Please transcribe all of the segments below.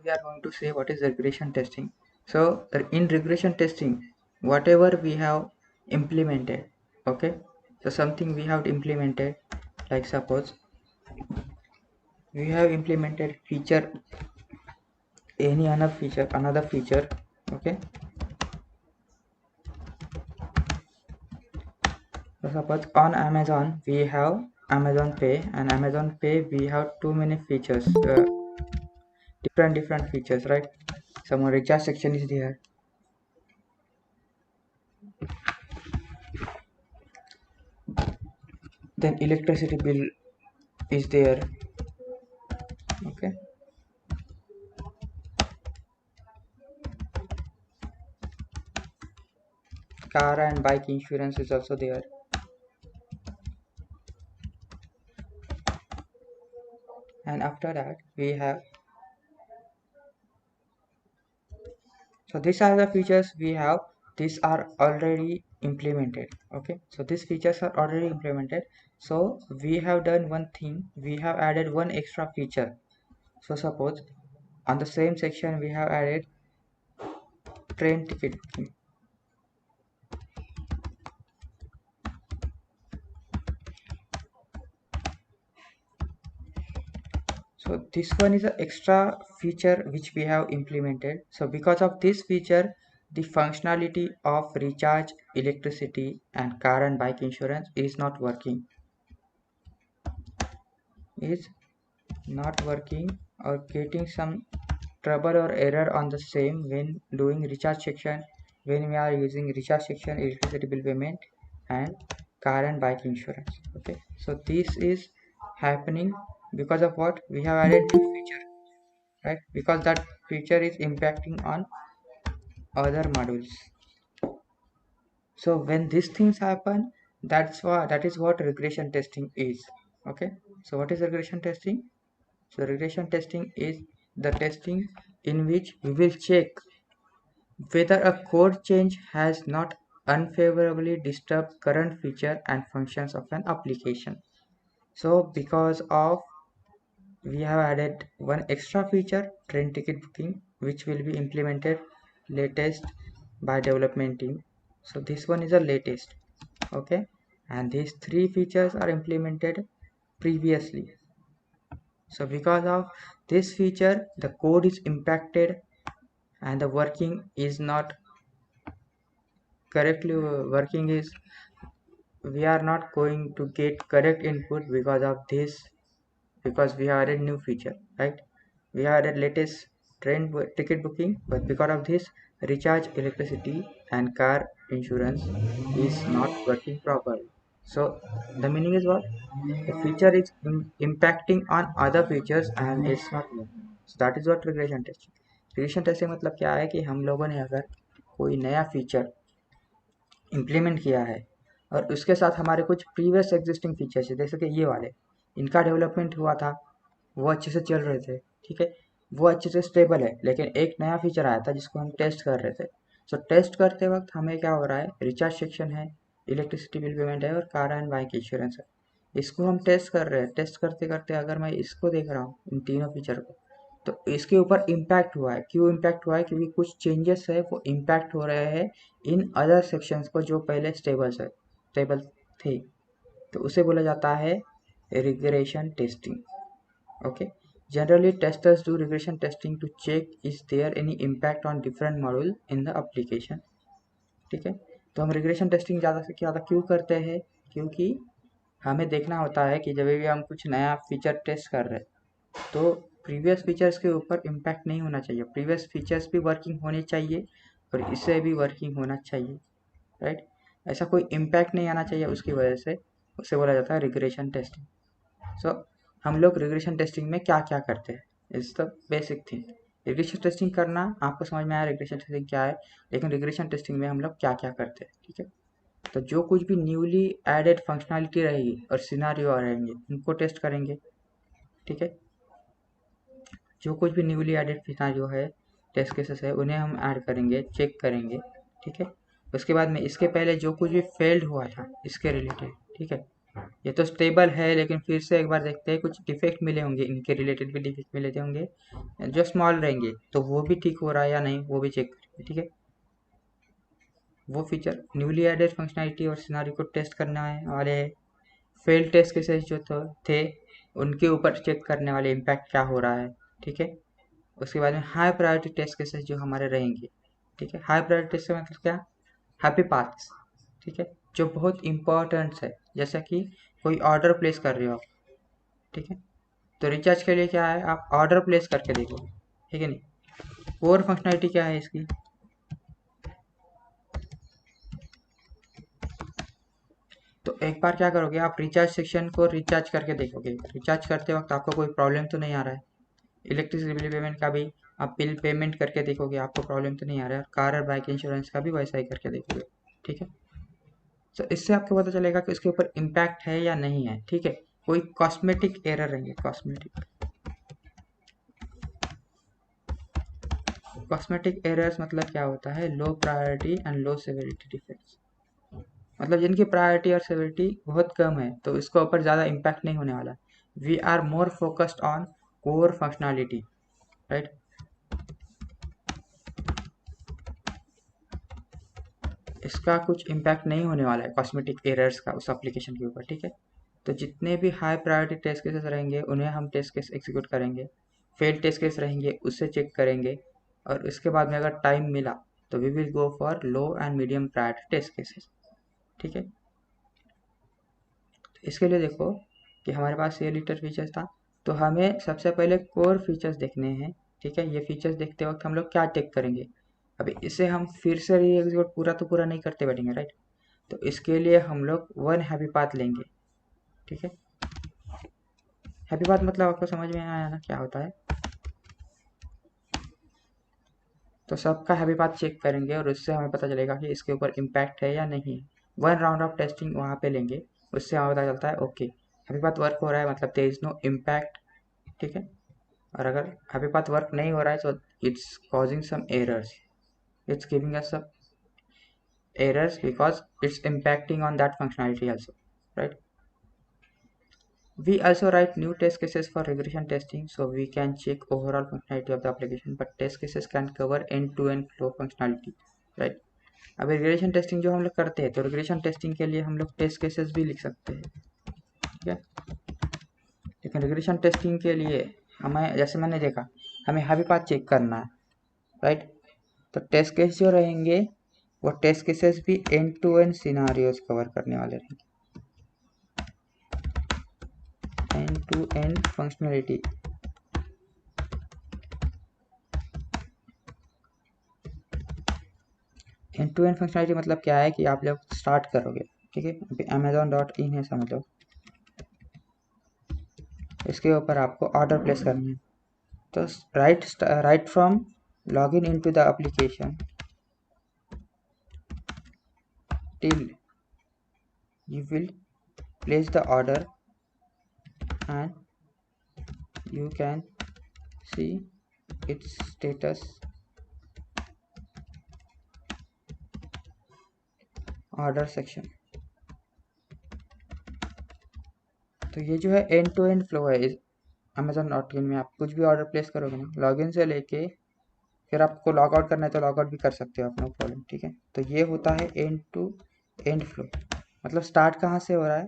we are going to say what is regression testing. So in regression testing, whatever we have implemented, okay, so something we have implemented, like suppose we have implemented feature, any another feature, okay. So suppose on Amazon we have Amazon Pay, and Amazon Pay we have too many features, different features, right? Some recharge section is there, then electricity bill is there, okay. Car and bike insurance is also there, and after that we have, so these are the features we have. These are already implemented, okay. So these features are already implemented, so we have done one thing, we have added one extra feature. So suppose on the same section we have added train ticket booking. So this one is an extra feature which we have implemented. So because of this feature, the functionality of recharge electricity and car and bike insurance is not working. Is not working, or getting some trouble or error on the same when doing recharge section, when we are using recharge section, electricity bill payment and car and bike insurance, okay. So this is happening because of what we have added new feature, right? Because that feature is impacting on other modules. So when these things happen, that is what regression testing is, okay. So what is regression testing? So regression testing is the testing in which we will check whether a code change has not unfavorably disturbed current feature and functions of an application. So because of, we have added one extra feature, train ticket booking, which will be implemented latest by development team. So this one is the latest, okay, and these three features are implemented previously. So because of this feature, the code is impacted and the working is not correctly working, is we are not going to get correct input because of this, because we have added new feature, right? We have added latest ticket booking, but because of this, recharge electricity and car insurance is not working properly. So the meaning is what, the feature is impacting on other features and it's not working. So that is what regression testing मतलब क्या है कि हम लोगों ने अगर कोई नया फीचर इम्प्लीमेंट किया है और उसके साथ हमारे कुछ प्रीवियस एग्जिस्टिंग फीचर्स है, जैसे कि ये वाले, इनका डेवलपमेंट हुआ था, वो अच्छे से चल रहे थे, ठीक है, वो अच्छे से स्टेबल है, लेकिन एक नया फीचर आया था जिसको हम टेस्ट कर रहे थे। सो टेस्ट करते वक्त हमें क्या हो रहा है, रिचार्ज सेक्शन है, इलेक्ट्रिसिटी बिल पेमेंट है और कार एंड बाइक इंश्योरेंस है, इसको हम टेस्ट कर रहे हैं। टेस्ट करते करते अगर मैं इसको देख रहा हूँ, इन तीनों फीचर को, तो इसके ऊपर इम्पैक्ट हुआ है। क्यों इम्पैक्ट हुआ है? क्योंकि कुछ चेंजेस है वो इम्पैक्ट हो रहे हैं इन अदर सेक्शंस को जो पहले स्टेबल थे, तो उसे बोला जाता है regression testing, okay. Generally testers do regression testing to check is there any impact on different module in the application, ठीक है। तो हम रिग्रेशन टेस्टिंग ज़्यादा से ज़्यादा क्यों करते हैं? क्योंकि हमें देखना होता है कि जब भी हम कुछ नया फीचर टेस्ट कर रहे हैं तो प्रीवियस फीचर्स के ऊपर इम्पैक्ट नहीं होना चाहिए, प्रीवियस फीचर्स भी वर्किंग होनी चाहिए और इससे भी वर्किंग होना चाहिए, राइट। ऐसा कोई इम्पैक्ट नहीं आना चाहिए उसकी वजह से, उसे बोला जाता है रिग्रेशन टेस्टिंग। सो हम लोग रिग्रेशन टेस्टिंग में क्या क्या करते हैं, is the basic thing. Regression testing करना आपको समझ में आया रिग्रेशन टेस्टिंग क्या है, लेकिन रिग्रेशन टेस्टिंग में हम लोग क्या क्या करते हैं, ठीक है। तो जो कुछ भी न्यूली एडेड फंक्शनैलिटी रहेगी और सिनारियो रहेंगे उनको टेस्ट करेंगे, ठीक है। जो कुछ भी न्यूली एडेड सिनारियो है, टेस्ट केसेस है, उन्हें हम ऐड करेंगे, चेक करेंगे, ठीक है। उसके बाद में इसके पहले जो कुछ भी फेल्ड हुआ था इसके रिलेटेड, ठीक है, ये तो स्टेबल है, लेकिन फिर से एक बार देखते हैं, कुछ डिफेक्ट मिले होंगे, इनके रिलेटेड भी डिफेक्ट मिले होंगे जो स्मॉल रहेंगे, तो वो भी ठीक हो रहा है या नहीं वो भी चेक करेंगे। ठीक है, वो फीचर न्यूली एडेड फंक्शनैलिटी और सिनारियो को टेस्ट करने वाले फेल टेस्ट केसेस जो थे उनके ऊपर चेक करने वाले इम्पैक्ट क्या हो रहा है। ठीक है, उसके बाद में हाई प्रायोरिटी टेस्ट केसेस जो हमारे रहेंगे। ठीक है, हाई प्रायोरिटी टेस्ट का मतलब क्या, हैप्पी पाथ्स। ठीक है, जो बहुत इंपॉर्टेंट है, जैसा कि कोई ऑर्डर प्लेस कर रहे हो आप। ठीक है, तो रिचार्ज के लिए क्या है, आप ऑर्डर प्लेस करके देखो। ठीक है, नहीं कोर फंक्शनैलिटी क्या है इसकी, तो एक बार क्या करोगे आप, रिचार्ज सेक्शन को रिचार्ज करके देखोगे। रिचार्ज करते वक्त आपको कोई प्रॉब्लम तो नहीं आ रहा है। इलेक्ट्रिसिटी बिल पेमेंट का भी आप बिल पेमेंट करके देखोगे, आपको प्रॉब्लम तो नहीं आ रहा है। कार और बाइक इंश्योरेंस का भी वैसा ही करके देखोगे। ठीक है, तो इससे आपको पता चलेगा कि उसके ऊपर इम्पैक्ट है या नहीं है। ठीक है, कोई कॉस्मेटिक एरर रहेंगे, कॉस्मेटिक एरर्स मतलब क्या होता है, low priority and low severity defects, मतलब जिनकी प्रायोरिटी और सेवेरिटी बहुत कम है, तो इसके ऊपर ज़्यादा इम्पैक्ट नहीं होने वाला। We are more focused on core functionality, right. इसका कुछ इम्पैक्ट नहीं होने वाला है कॉस्मेटिक एरर्स का उस एप्लीकेशन के ऊपर। ठीक है, तो जितने भी हाई प्रायोरिटी टेस्ट केसेस रहेंगे उन्हें हम टेस्ट केस एग्जीक्यूट करेंगे, फेल टेस्ट केस रहेंगे उससे चेक करेंगे, और उसके बाद में अगर टाइम मिला तो we will go for low and medium priority test cases. ठीक है, इसके लिए देखो कि हमारे पास ये लिटर फीचर्स था, तो हमें सबसे पहले कोर फीचर्स देखने हैं। ठीक है, ये फीचर्स देखते वक्त हम लोग क्या चेक करेंगे, अभी इसे हम फिर से री एग्जीक्यूट पूरा तो पूरा नहीं करते बैठेंगे, राइट। तो इसके लिए हम लोग वन हैप्पी पाथ लेंगे। ठीक है, हैप्पी पाथ मतलब आपको समझ में आया ना क्या होता है, तो सबका हैप्पी पाथ चेक करेंगे और उससे हमें पता चलेगा कि इसके ऊपर इम्पैक्ट है या नहीं। वन राउंड ऑफ टेस्टिंग वहाँ पे लेंगे, उससे हमें पता चलता है ओके हैप्पी पाथ वर्क हो रहा है, मतलब देयर इज नो इम्पैक्ट। ठीक है, और अगर हैप्पी पाथ वर्क नहीं हो रहा है तो it's causing some errors, it's giving us some errors because it's impacting on that functionality also, right. We also write new test cases for regression testing so we can check overall functionality of the application, but test cases can cover end-to-end flow functionality, right. अब regression testing जो हम लोग करते हैं, तो regression testing के लिए हम लोग टेस्ट केसेस भी लिख सकते हैं। ठीक है, लेकिन रिग्रेशन टेस्टिंग के लिए हमें, जैसे मैंने देखा, हमें हैप्पी पाथ चेक करना है, राइट। तो टेस्ट केस जो रहेंगे वो टेस्ट केसेस भी end to end scenarios cover करने वाले रहेंगे, end to end functionality. End to end functionality मतलब क्या है कि आप लोग स्टार्ट करोगे। ठीक है, अभी amazon.in है समझ लो, इसके ऊपर आपको ऑर्डर प्लेस करना है, तो right from login into the application till you will place the order and you can see its status order section. तो ये जो है एंड टू एंड फ्लो है इस amazon.in में। आप कुछ भी ऑर्डर प्लेस करोगे ना, लॉगिन से लेके फिर आपको लॉग आउट करना है तो लॉग आउट भी कर सकते हो आप, नो प्रॉब्लम। ठीक है, तो ये होता है एंड टू एंड फ्लो, मतलब स्टार्ट कहाँ से हो रहा है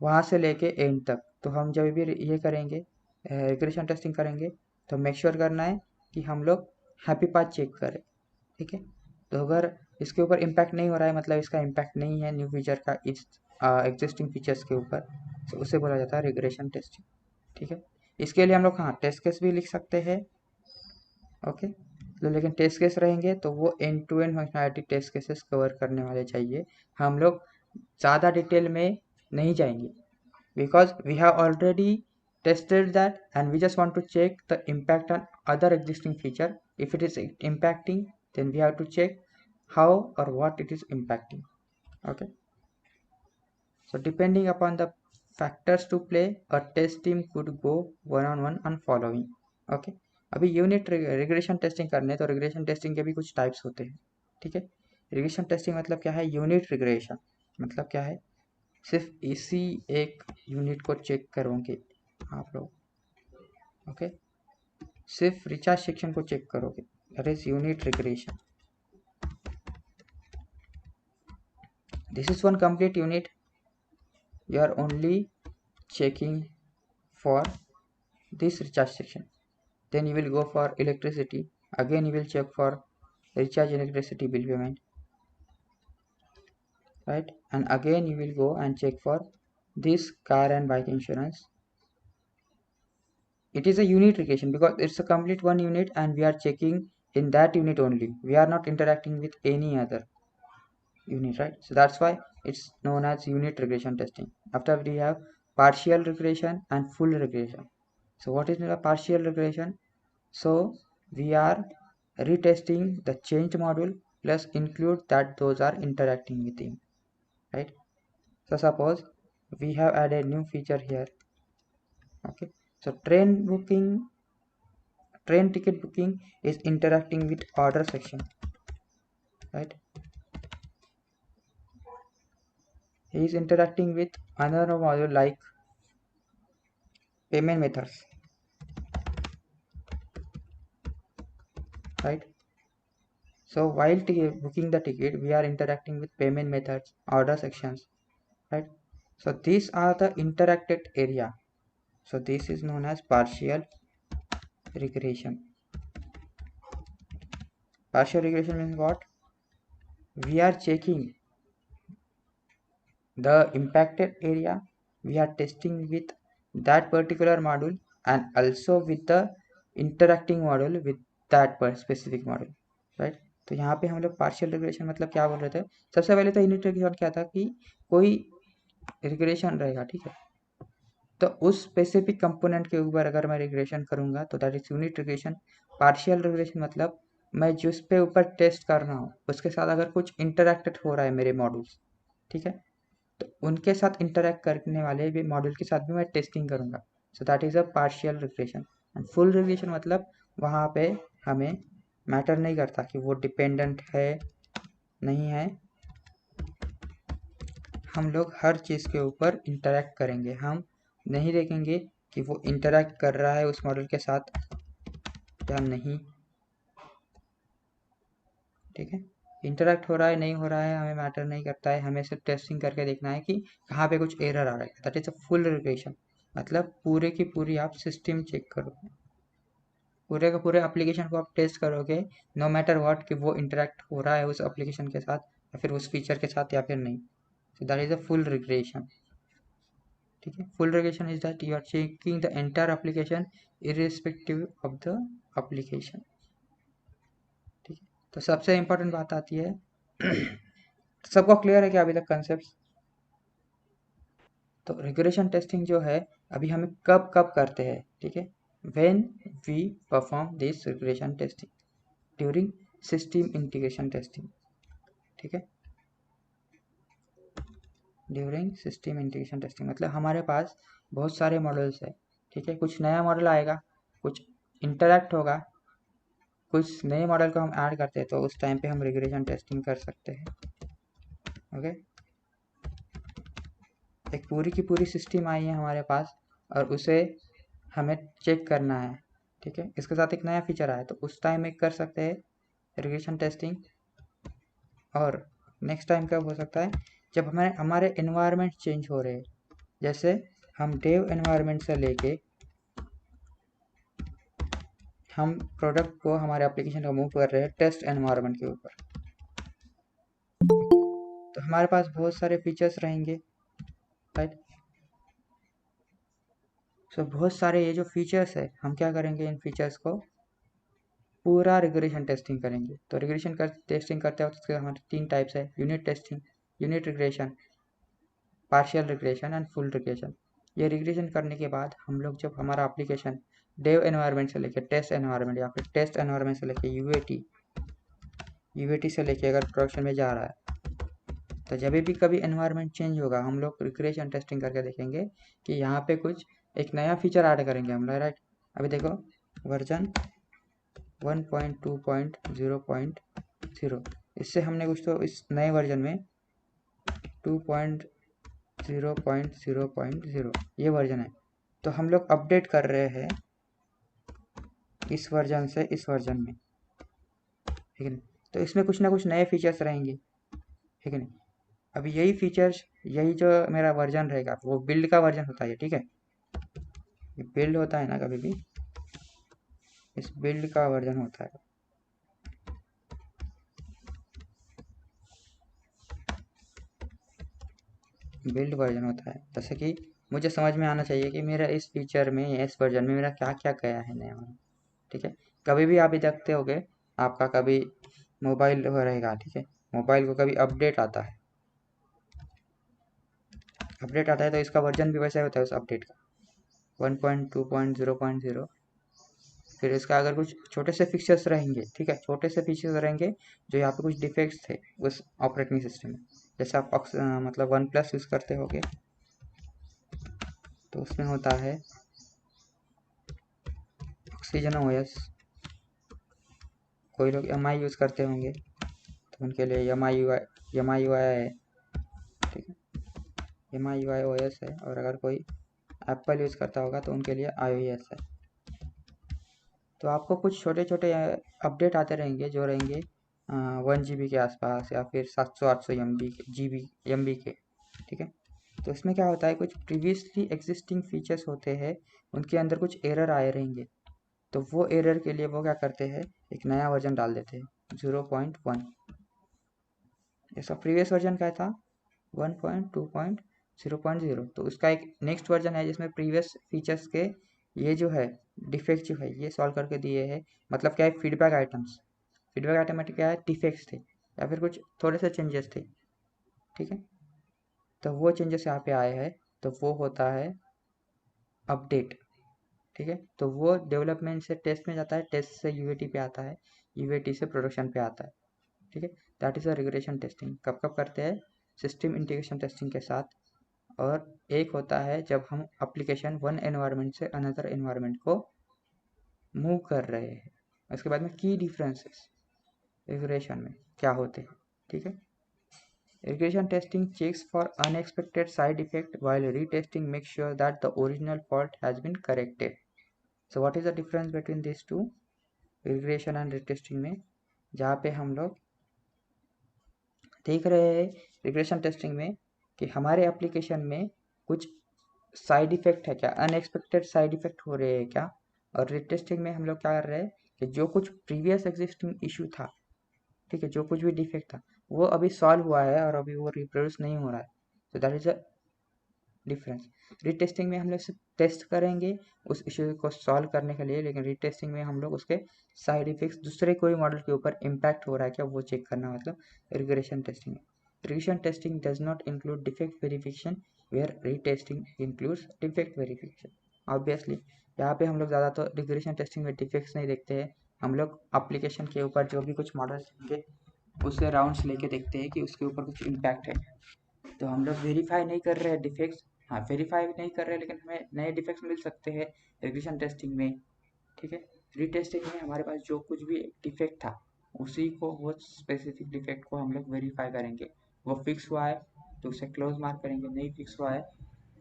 वहाँ से लेके एंड तक। तो हम जब भी ये करेंगे रिग्रेशन टेस्टिंग करेंगे तो मेक श्योर करना है कि हम लोग हैप्पी पाथ चेक करें। ठीक है, तो अगर इसके ऊपर इम्पैक्ट नहीं हो रहा है, मतलब इसका इम्पैक्ट नहीं है न्यू फीचर का इस एग्जिस्टिंग फीचर्स के ऊपर, तो उसे बोला जाता है रिग्रेशन टेस्टिंग। ठीक है, इसके लिए हम लोग हाँ टेस्ट केस भी लिख सकते हैं। ओके, तो लेकिन टेस्ट केस रहेंगे तो वो end to end functionality test cases cover करने वाले चाहिए। हम लोग ज़्यादा डिटेल में नहीं जाएंगे because we have already tested that and we just want to check the impact on other existing feature. If it is impacting, then we have to check how or what it is impacting. Okay, so depending upon the factors to play, a test team could go one on one on following. Okay, अभी unit regression testing करने, तो regression testing के भी कुछ types होते हैं। ठीक है, रिग्रेशन टेस्टिंग मतलब क्या है, यूनिट रिग्रेशन मतलब क्या है, सिर्फ इसी एक यूनिट को चेक करोगे आप लोग, ओके। सिर्फ रिचार्ज सेक्शन को चेक करोगे, that is unit regression. This is one complete unit, you are only checking for this recharge section. Then you will go for electricity, again you will check for recharge electricity bill payment, right? And again you will go and check for this car and bike insurance. It is a unit regression because it's a complete one unit and we are checking in that unit only, we are not interacting with any other unit, right? So that's why it's known as unit regression testing. After we have partial regression and full regression. So what is the partial regression? So we are retesting the change module plus include that those are interacting with him, right? So suppose we have added new feature here, okay. So train ticket booking is interacting with order section, right? He is interacting with another module like payment methods, right? So while booking the ticket, we are interacting with payment methods, order sections, right? So these are the interacted area. So this is known as partial regression. Partial regression means what? We are checking the impacted area, we are testing with that particular module and also with the interacting module with that specific module, right? तो यहाँ पे हम लोग partial regression मतलब क्या बोल रहे थे? सबसे पहले तो यूनिट रिग्रेशन क्या था कि कोई रिग्रेशन रहेगा, ठीक है, तो उस स्पेसिफिक कंपोनेंट के ऊपर अगर मैं रिग्रेशन करूंगा तो that is unit regression. Partial regression मतलब मैं जिस पे ऊपर टेस्ट कर रहा हूँ उसके साथ अगर कुछ इंटरेक्टेड हो रहा है मेरे मॉड्यूल्स, ठीक है, तो उनके साथ इंटरेक्ट करने वाले भी मॉड्यूल के साथ भी मैं टेस्टिंग करूंगा। सो that is a partial regression. And full regression मतलब वहाँ पे हमें मैटर नहीं करता कि वो डिपेंडेंट है नहीं है, हम लोग हर चीज़ के ऊपर इंटरेक्ट करेंगे, हम नहीं देखेंगे कि वो इंटरेक्ट कर रहा है उस मॉडल के साथ या नहीं, ठीक है। इंटरेक्ट हो रहा है नहीं हो रहा है हमें मैटर नहीं करता है, हमें सिर्फ टेस्टिंग करके देखना है कि कहाँ पे कुछ एरर आ रहा है। That is a full regression, मतलब पूरे की पूरी आप सिस्टम चेक करोगे, पूरे का पूरे एप्लीकेशन को आप टेस्ट करोगे, नो मैटर व्हाट कि वो इंटरेक्ट हो रहा है उस एप्लीकेशन के साथ या फिर उस फीचर के साथ या फिर नहीं। So that is a full regression, ठीक है। Full regression is that you are checking the entire application irrespective of the application, ठीक है। तो सबसे इंपॉर्टेंट बात आती है सबको क्लियर है क्या अभी तक कंसेप्ट? तो रिग्रेशन टेस्टिंग जो है अभी हमें कब कब करते हैं, ठीक है, when we perform this regression testing during system integration testing, ठीक है। ड्यूरिंग सिस्टम इंटीग्रेशन टेस्टिंग मतलब हमारे पास बहुत सारे मॉडल्स है, ठीक है, कुछ नया मॉडल आएगा, कुछ इंटरेक्ट होगा, कुछ नए मॉडल को हम ऐड करते हैं तो उस टाइम पे हम रिग्रेशन टेस्टिंग कर सकते हैं, ओके। एक पूरी की पूरी सिस्टम आई है हमारे पास और उसे हमें चेक करना है, ठीक है, इसके साथ एक नया फीचर आया तो उस टाइम में कर सकते हैं रिग्रेशन टेस्टिंग। और नेक्स्ट टाइम कब हो सकता है? जब हमारे एनवायरनमेंट चेंज हो रहे हैं, जैसे हम डेव एनवायरनमेंट से लेके हम प्रोडक्ट को हमारे एप्लीकेशन को मूव कर रहे हैं टेस्ट एनवायरनमेंट के ऊपर, तो हमारे पास बहुत सारे फीचर्स रहेंगे, राइट। सो बहुत सारे ये जो फीचर्स है हम क्या करेंगे, इन फीचर्स को पूरा रिग्रेशन टेस्टिंग करेंगे। तो रिग्रेशन टेस्टिंग करते वक्त उसके हमारे 3 टाइप्स है, unit testing, unit regression, partial regression and full regression. ये रिग्रेशन करने के बाद हम लोग जब हमारा एप्लीकेशन डेव एनवायरनमेंट से लेके टेस्ट एनवायरनमेंट या फिर टेस्ट एनवायरनमेंट से लेके यूएटी से लेके अगर प्रोडक्शन में जा रहा है, तो जब भी कभी एनवायरनमेंट चेंज होगा हम लोग रिग्रेशन टेस्टिंग करके देखेंगे कि यहाँ पे कुछ एक नया फीचर ऐड करेंगे हम लोग, राइट। अभी देखो वर्जन 1.2.0.0 इससे हमने कुछ तो इस नए वर्जन में 2.0 0.0.0 ये वर्जन है। तो हम लोग अपडेट कर रहे हैं इस वर्जन से इस वर्जन में, ठीक है। तो इसमें कुछ ना कुछ नए फीचर्स रहेंगे, ठीक है। अभी यही फीचर्स, यही जो मेरा वर्जन रहेगा वो बिल्ड का वर्जन होता है, ठीक है। ये बिल्ड होता है ना, कभी भी इस बिल्ड का वर्जन होता है। बिल्ड वर्जन होता है, जैसे कि मुझे समझ में आना चाहिए कि मेरा इस फीचर में, इस वर्जन में मेरा क्या क्या गया है नया वाला, ठीक है। कभी भी आप ये देखते होगे, आपका कभी मोबाइल हो रहेगा, ठीक है। मोबाइल को कभी अपडेट आता है, तो इसका वर्जन भी वैसा होता है उस अपडेट का, 1.2.0.0। फिर इसका अगर कुछ छोटे से फीचर्स रहेंगे, ठीक है, छोटे से फीचर्स रहेंगे जो यहाँ पे कुछ डिफेक्ट्स थे उस ऑपरेटिंग सिस्टम में। जैसे आप मतलब वन प्लस यूज़ करते होगे, तो उसमें होता है ऑक्सीजन ओएस। कोई लोग MI यूज़ करते होंगे तो उनके लिए MI UI है, ठीक है, MI UI OS है। और अगर कोई एप्पल यूज़ करता होगा तो उनके लिए iOS है। तो आपको कुछ छोटे छोटे अपडेट आते रहेंगे जो रहेंगे 1 GB के आसपास, या फिर 700-800 MB के, ठीक है। तो इसमें क्या होता है, कुछ प्रीवियसली एग्जिस्टिंग फीचर्स होते हैं, उनके अंदर कुछ एरर आए रहेंगे। तो वो एरर के लिए वो क्या करते हैं, एक नया वर्जन डाल देते हैं 0.1। इसका प्रीवियस वर्जन क्या था, 1.2.0.0। तो उसका एक नेक्स्ट वर्जन है जिसमें प्रीवियस फीचर्स के ये जो है डिफेक्ट जो है ये सॉल्व करके दिए हैं। मतलब क्या है, फीडबैक आइटम्स, फीडबैक आइटम में क्या है, डिफेक्ट्स थे या फिर कुछ थोड़े से चेंजेस थे, ठीक है। तो वो चेंजेस यहाँ पे आए हैं, तो वो होता है अपडेट, ठीक है। तो वो डेवलपमेंट से टेस्ट में जाता है, टेस्ट से UAT पे आता है, UAT से प्रोडक्शन पे आता है, ठीक है। That is a regression testing. कब कब करते हैं, सिस्टम इंटीग्रेशन टेस्टिंग के साथ। और एक होता है जब हम एप्लीकेशन वन एनवायरनमेंट से अनदर एनवायरनमेंट को मूव कर रहे हैं। उसके बाद में की डिफरेंसेस रिग्रेशन में क्या होते हैं, ठीक है। Regression testing checks for unexpected side effect while retesting makes sure that the original fault has been corrected. So what is the difference between these two, regression and retesting में, जहाँ पे हम लोग देख रहे हैं रिग्रेशन टेस्टिंग में कि हमारे एप्लीकेशन में कुछ साइड इफेक्ट है क्या, अनएक्सपेक्टेड साइड इफेक्ट हो रहे हैं क्या। और रिटेस्टिंग में हम लोग क्या कर रहे हैं कि जो कुछ प्रीवियस एग्जिस्टिंग इशू था, ठीक है, जो कुछ भी डिफेक्ट था वो अभी सॉल्व हुआ है और अभी वो रिप्रोड्यूस नहीं हो रहा है। तो that is a difference. Retesting में हम लोग सिर्फ टेस्ट करेंगे उस इशू को सॉल्व करने के लिए, लेकिन रीटेस्टिंग में हम लोग उसके साइड इफेक्ट्स दूसरे कोई मॉडल के ऊपर इम्पैक्ट हो रहा है क्या वो चेक करना, मतलब रिग्रेशन टेस्टिंग है। Regression testing does not include defect verification, where retesting includes defect verification. Obviously यहाँ पे हम लोग ज़्यादा तो रिग्रेशन टेस्टिंग में डिफेक्ट्स नहीं देखते हैं, हम लोग एप्लीकेशन के ऊपर जो भी कुछ मॉडल्स होंगे उससे राउंड्स लेके देखते हैं कि उसके ऊपर कुछ इम्पैक्ट है। तो हम लोग वेरीफाई नहीं कर रहे हैं डिफेक्ट्स, हाँ वेरीफाई नहीं कर रहे हैं, लेकिन हमें नए डिफेक्ट्स मिल सकते हैं रिग्रेशन टेस्टिंग में, ठीक है। रीटेस्टिंग में हमारे पास जो कुछ भी डिफेक्ट था उसी को, वो स्पेसिफिक डिफेक्ट को हम लोग वेरीफाई करेंगे। वो फिक्स हुआ है तो उसे क्लोज मार्क करेंगे, नहीं फिक्स हुआ है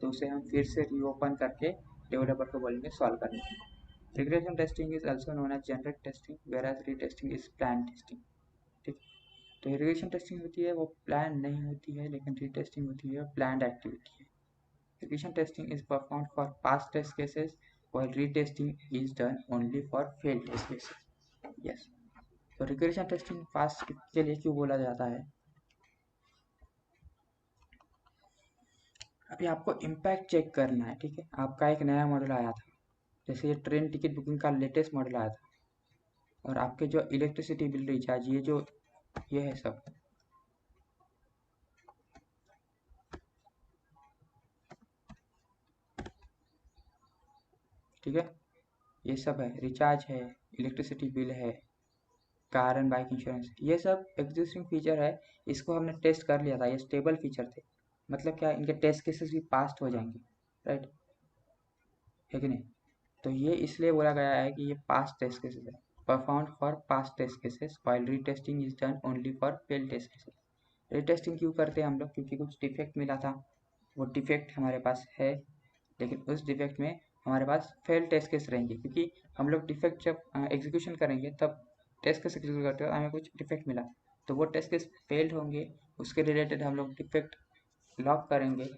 तो उसे हम फिर से रीओपन करके डेवलपर को बोलेंगे सॉल्व करने। Regression testing is also known as generic testing, whereas retesting is plan testing, ठीक। तो रिग्रेशन टेस्टिंग होती है वो प्लान नहीं होती है, लेकिन रीटेस्टिंग होती है प्लान्ड एक्टिविटी है। Regression testing is performed for past test cases, while retesting is done only for failed test cases. Yes. तो रिग्रेशन टेस्टिंग फास्ट के लिए क्यों बोला जाता है, अभी आपको इम्पैक्ट चेक करना है, ठीक है। आपका एक नया मॉडल आया था, जैसे ये ट्रेन टिकट बुकिंग का लेटेस्ट मॉडल आया था, और आपके जो इलेक्ट्रिसिटी बिल रिचार्ज, ये है सब, ठीक है। ये सब है, रिचार्ज है, इलेक्ट्रिसिटी बिल है, कार एंड बाइक इंश्योरेंस, ये सब एग्जिस्टिंग फीचर है। इसको हमने टेस्ट कर लिया था, ये स्टेबल फीचर थे, मतलब क्या, इनके टेस्ट केसेस भी पास्ट हो जाएंगे, राइट, है कि नहीं। तो ये इसलिए बोला गया है कि ये पास्ट टेस्ट केसेस है, performed for past test cases while retesting is done only for fail test cases. Retesting क्यों करते हैं हम लोग, क्योंकि कुछ डिफेक्ट मिला था, वो डिफेक्ट हमारे पास है, लेकिन उस डिफेक्ट में हमारे पास फेल टेस्ट केस रहेंगे, क्योंकि हम लोग डिफेक्ट जब एग्जीक्यूशन करेंगे तब टेस्ट केस एग्जीक्यूट करते हो हमें कुछ डिफेक्ट मिला, तो वो टेस्ट केस फेल्ड होंगे, उसके रिलेटेड हम लोग डिफेक्ट लॉक करेंगे,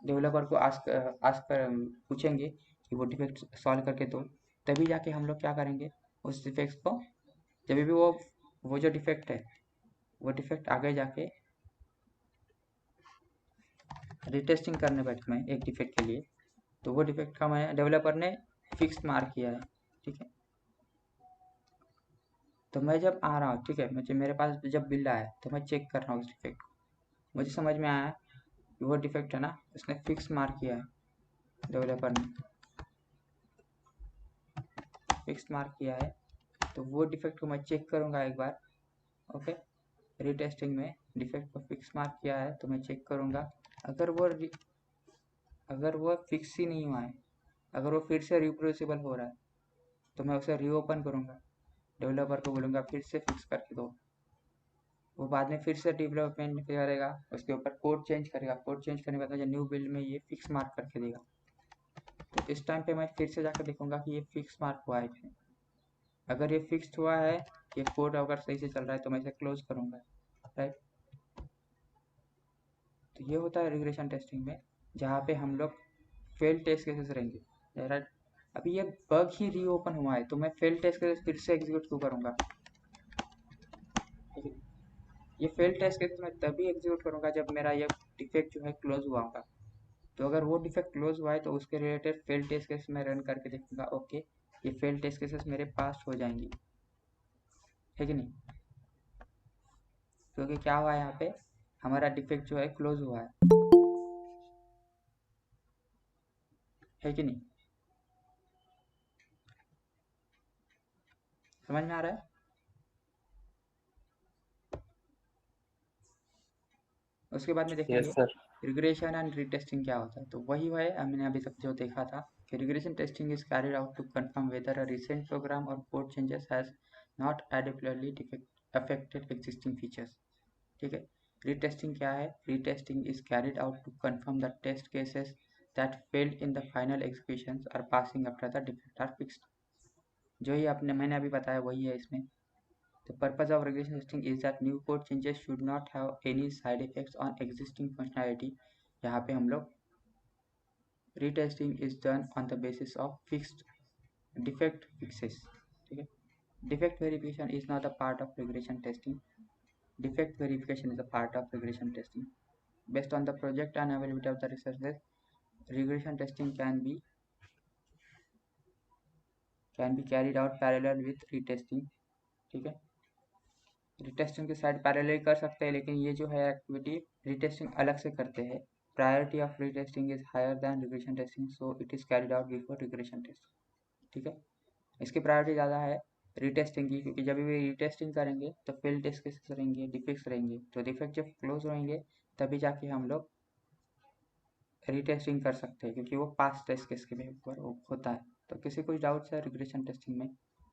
डेवलपर को आस्क आस्क कर पूछेंगे कि वो डिफेक्ट सॉल्व करके दो, तभी जाके हम लोग क्या करेंगे उस डिफेक्ट को, जब भी वो जो डिफेक्ट है वो डिफेक्ट आगे जाके रिटेस्टिंग करने बैठूँ मैं एक डिफेक्ट के लिए, तो वो डिफेक्ट का मैं डेवलपर ने फिक्स मार्क किया है, ठीक है। तो मैं जब आ रहा हूँ, ठीक है, मुझे मेरे पास जब बिल आया तो मैं चेक कर रहा हूँ उस डिफेक्ट को, मुझे समझ में आया कि वो डिफेक्ट है ना, उसने फिक्स मार्क किया है, डेवलपर ने फिक्स मार्क किया है, तो वो डिफेक्ट को मैं चेक करूँगा एक बार, ओके। रीटेस्टिंग में डिफेक्ट को फिक्स मार्क किया है तो मैं चेक करूँगा, अगर वो फिक्स ही नहीं हुआ है, अगर वो फिर से रिप्रोड्यूसिबल हो रहा है, तो मैं उसे रीओपन करूँगा, डेवलपर को बोलूँगा फिर से फिक्स करके दो, वो बाद में फिर से डेवलपमेंट करेगा, उसके ऊपर कोड चेंज करेगा, कोड चेंज करने के बाद मुझे न्यू बिल्ड में ये फिक्स मार्क करके देगा, तो इस टाइम पे मैं फिर से जाकर देखूंगा कि ये फिक्स मार्क हुआ है कि नहीं, अगर ये फिक्स्ड हुआ है, ये कोड अगर सही से चल रहा है तो मैं इसे क्लोज करूँगा, राइट। तो ये होता है रिग्रेशन टेस्टिंग में, जहाँ पे हम लोग फेल टेस्ट केसेस रहेंगे, राइट। अभी ये बग ही रीओपन हुआ है तो मैं फेल टेस्ट केसेस फिर से एग्जीक्यूट क्यों करूँगा, ठीक है। ये फेल टेस्ट केसेस मैं तभी एग्जीक्यूट करूँगा जब मेरा ये डिफेक्ट जो है क्लोज हुआ होगा, तो अगर वो डिफेक्ट क्लोज हुआ है तो उसके रिलेटेड फेल टेस्ट केस मैं रन करके देखूंगा, ओके ये फेल टेस्ट केसेस मेरे पास हो जाएंगी, है कि नहीं, क्योंकि क्या हुआ है यहाँ पे हमारा डिफेक्ट जो है क्लोज हुआ है कि नहीं, समझ में आ रहा है। उसके बाद में यस देखेंगे सर। रिग्रेशन एंड रीटेस्टिंग क्या होता है, तो वही है हमने अभी तक जो देखा था कि regression testing is carried out to confirm whether a recent program और code changes has not adequately affected existing features, ठीक है। रीटेस्टिंग क्या है, retesting is carried out to confirm the test cases that failed in the final executions are passing after the defect are fixed, जो ही आपने मैंने अभी बताया वही है इसमें। The purpose of regression testing is that new code changes should not have any side effects on existing functionality। यहाँ पे हम लोग retesting is done on the basis of fixed defect fixes, ठीक है। Defect verification is not a part of regression testing। Defect verification is a part of regression testing। Based on the project and availability of the resources, regression testing can be carried out parallel with retesting, ठीक है। Retesting के side parallel कर सकते हैं, लेकिन ये जो है एक्टिविटी रिटेस्टिंग अलग से करते हैं। Priority of retesting is higher than regression testing, so it is carried out before regression testing, ठीक है। इसकी प्रायोरिटी ज़्यादा है रिटेस्टिंग की, क्योंकि जब भी रिटेस्टिंग करेंगे तो फेल टेस्ट केसेस रहेंगे, डिफेक्ट्स रहेंगे, तो डिफेक्ट जब क्लोज रहेंगे तभी जाके हम लोग रिटेस्टिंग कर सकते हैं, क्योंकि वो पास टेस्ट केस के ऊपर होता है। तो किसी कुछ डाउट्स है रिग्रेशन टेस्टिंग में?